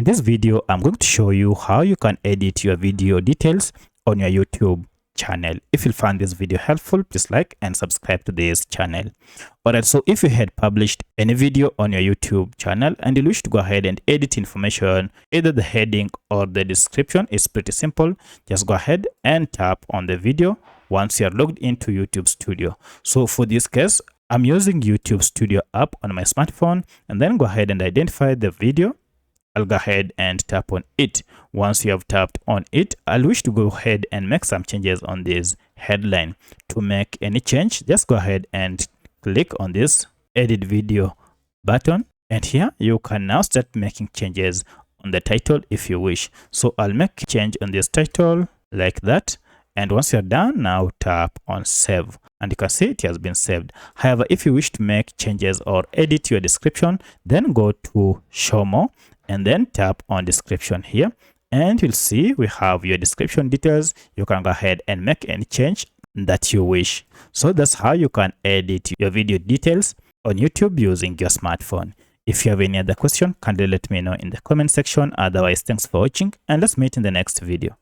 In this video, I'm going to show you how you can edit your video details on your YouTube channel. If you find this video helpful, please like and subscribe to this channel. Alright, so if you had published any video on your YouTube channel and you wish to go ahead and edit information, either the heading or the description, is pretty simple. Just go ahead and tap on the video once you're logged into YouTube Studio. So for this case, I'm using YouTube Studio app on my smartphone, and then go ahead and identify the video. I'll go ahead and tap on it. Once you have tapped on it, I'll wish to go ahead and make some changes on this headline. To make any change, just go ahead and click on this edit video button, and here you can now start making changes on the title if you wish. So I'll make a change on this title like that, and once you're done, now tap on save, and you can see it has been saved. However, if you wish to make changes or edit your description, then go to show more and then tap on description here, and you'll see we have your description details. You can go ahead and make any change that you wish. So that's how you can edit your video details on YouTube using your smartphone. If you have any other question, kindly let me know in the comment section. Otherwise, thanks for watching, and let's meet in the next video.